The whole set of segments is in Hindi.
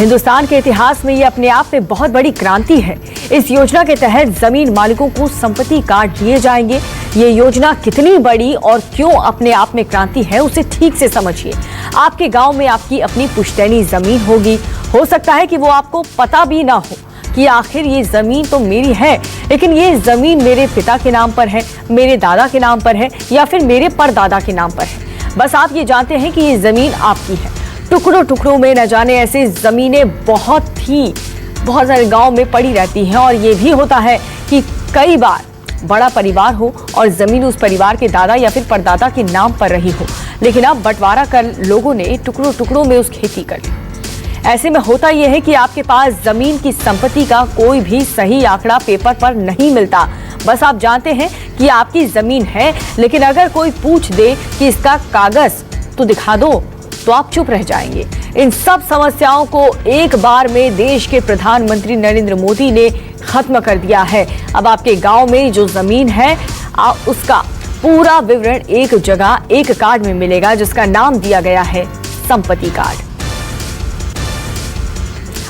हिंदुस्तान के इतिहास में ये अपने आप में बहुत बड़ी क्रांति है। इस योजना के तहत जमीन मालिकों को संपत्ति कार्ड दिए जाएंगे। ये योजना कितनी बड़ी और क्यों अपने आप में क्रांति है, उसे ठीक से समझिए। आपके गांव में आपकी अपनी पुश्तैनी जमीन होगी। हो सकता है कि वो आपको पता भी ना हो कि आखिर ये जमीन तो मेरी है, लेकिन ये जमीन मेरे पिता के नाम पर है, मेरे दादा के नाम पर है या फिर मेरे परदादा के नाम पर है। बस आप ये जानते हैं कि ये जमीन आपकी है। टुकड़ों टुकड़ों में न जाने ऐसी जमीनें बहुत सारे गांव में पड़ी रहती हैं। और ये भी होता है कि कई बार बड़ा परिवार हो और जमीन उस परिवार के दादा या फिर परदादा के नाम पर रही हो, लेकिन अब बंटवारा कर लोगों ने टुकड़ों टुकड़ों में उस खेती कर ली। ऐसे में होता यह है कि आपके पास जमीन की संपत्ति का कोई भी सही आंकड़ा पेपर पर नहीं मिलता। बस आप जानते हैं कि आपकी जमीन है, लेकिन अगर कोई पूछ दे कि इसका कागज तो दिखा दो, तो आप चुप रह जाएंगे। इन सब समस्याओं को एक बार में देश के प्रधानमंत्री नरेंद्र मोदी ने खत्म कर दिया है। अब आपके गांव में जो जमीन है उसका पूरा विवरण एक जगह एक कार्ड में मिलेगा, जिसका नाम दिया गया है संपत्ति कार्ड।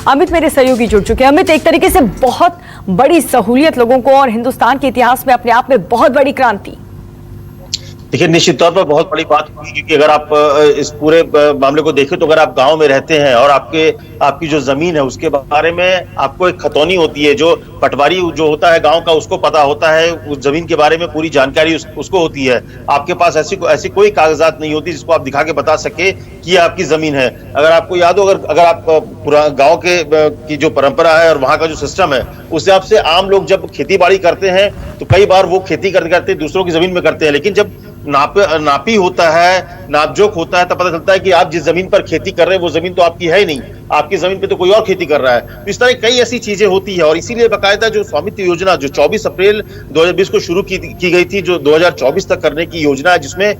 अमित मेरे सहयोगी जुड़ चुके हैं। अमित, एक तरीके से बहुत बड़ी सहूलियत लोगों को और हिंदुस्तान के इतिहास में अपने आप में बहुत बड़ी क्रांति। देखिए, निश्चित तौर पर बहुत बड़ी बात होगी, क्योंकि अगर आप इस पूरे मामले को देखें तो अगर आप गांव में रहते हैं और आपकी जो जमीन है उसके बारे में आपको एक खतौनी होती है, जो पटवारी जो होता है गांव का उसको पता होता है, उस जमीन के बारे में पूरी जानकारी उसको होती है। आपके पास ऐसी कोई कागजात नहीं होती जिसको आप दिखा के बता सके कि ये आपकी जमीन है। अगर आपको याद हो, अगर आप पूरा गाँव की जो परंपरा है और वहाँ का जो सिस्टम है, उस हिसाब से आम लोग जब खेती बाड़ी करते हैं तो कई बार वो खेती करते दूसरों की जमीन में करते हैं, लेकिन जब नापी होता है, नापजोक होता है, तब पता चलता है कि आप जिस जमीन पर खेती कर रहे हैं वो जमीन तो आपकी है ही नहीं, आपकी जमीन पे तो कोई और खेती कर रहा है। तो इस तरह कई ऐसी चीजें होती है और इसीलिए बाकायदा जो स्वामित्व योजना जो 24 अप्रैल 2020 को शुरू की गई थी, जो 2024 तक करने की योजना है, जिसमें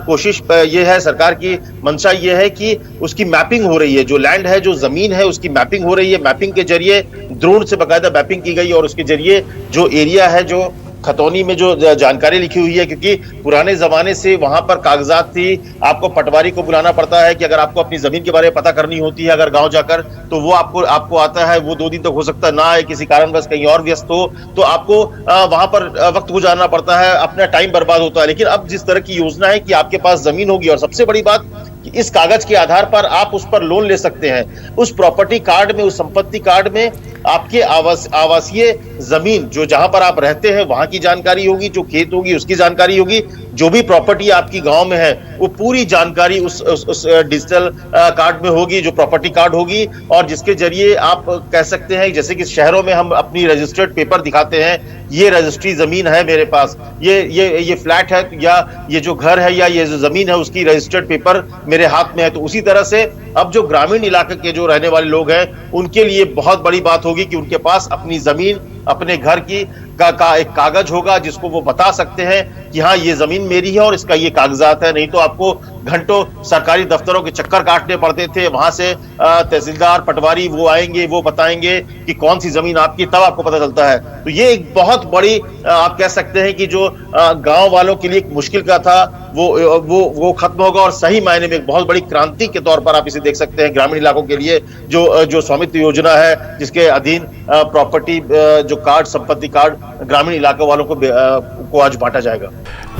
कोशिश ये है, सरकार की मंशा ये है कि उसकी मैपिंग हो रही है, जो लैंड है, जो जमीन है, उसकी मैपिंग हो रही है। मैपिंग के जरिए ड्रोन से बाकायदा मैपिंग की गई और उसके जरिए जो एरिया है, जो खतौनी में जो जानकारी लिखी हुई है, क्योंकि पुराने जमाने से वहां पर कागजात थी, आपको पटवारी को बुलाना पड़ता है कि अगर आपको अपनी जमीन के बारे में पता करनी होती है अगर गांव जाकर, तो वो आपको आता है, वो 2 दिन तक हो सकता है ना आए, किसी कारणवश कहीं और व्यस्त हो, तो आपको वहां पर वक्त गुजारना पड़ता है, अपना टाइम बर्बाद होता है। लेकिन अब जिस तरह की योजना है कि आपके पास जमीन होगी और सबसे बड़ी बात कि इस कागज के आधार पर आप उस पर लोन ले सकते हैं। उस प्रॉपर्टी कार्ड में, उस संपत्ति कार्ड में आपके आवासीय जमीन जो जहां पर आप रहते हैं वहां की जानकारी होगी, जो खेत होगी उसकी जानकारी होगी, जो भी प्रॉपर्टी आपकी गांव में है वो पूरी जानकारी उस डिजिटल कार्ड में होगी, जो प्रॉपर्टी कार्ड होगी, और जिसके जरिए आप कह सकते हैं, जैसे कि शहरों में हम अपनी रजिस्टर्ड पेपर दिखाते हैं, ये रजिस्ट्री जमीन है मेरे पास, ये फ्लैट है या ये जो घर है या ये जो जमीन है उसकी रजिस्टर्ड पेपर मेरे हाथ में है। तो उसी तरह से अब जो ग्रामीण इलाके के जो रहने वाले लोग हैं उनके लिए बहुत बड़ी बात होगी कि उनके पास अपनी जमीन, अपने घर की का एक कागज होगा जिसको वो बता सकते हैं कि हाँ ये जमीन मेरी है और इसका ये कागजात है। नहीं तो आपको घंटों सरकारी दफ्तरों के चक्कर काटने पड़ते थे, वहां से तहसीलदार, पटवारी वो आएंगे, वो बताएंगे कि कौन सी जमीन आपकी, तब आपको पता चलता है। तो ये एक बहुत बड़ी आप कह सकते हैं कि जो गांव वालों के लिए एक मुश्किल का था वो खत्म होगा और सही मायने में एक बहुत बड़ी क्रांति के तौर पर आप इसे देख सकते हैं ग्रामीण इलाकों के लिए। जो स्वामित्व योजना है जिसके अधीन प्रॉपर्टी जो कार्ड, संपत्ति कार्ड ग्रामीण इलाकों वालों को आज बांटा जाएगा।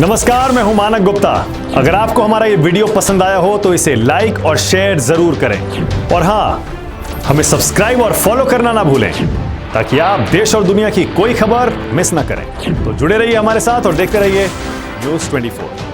नमस्कार, मैं हूं मानक गुप्ता। अगर आपको हमारा ये वीडियो पसंद आया हो तो इसे लाइक और शेयर जरूर करें, और हाँ, हमें सब्सक्राइब और फॉलो करना ना भूलें ताकि आप देश और दुनिया की कोई खबर मिस ना करें। तो जुड़े रहिए हमारे साथ और देखते रहिए न्यूज़ 24।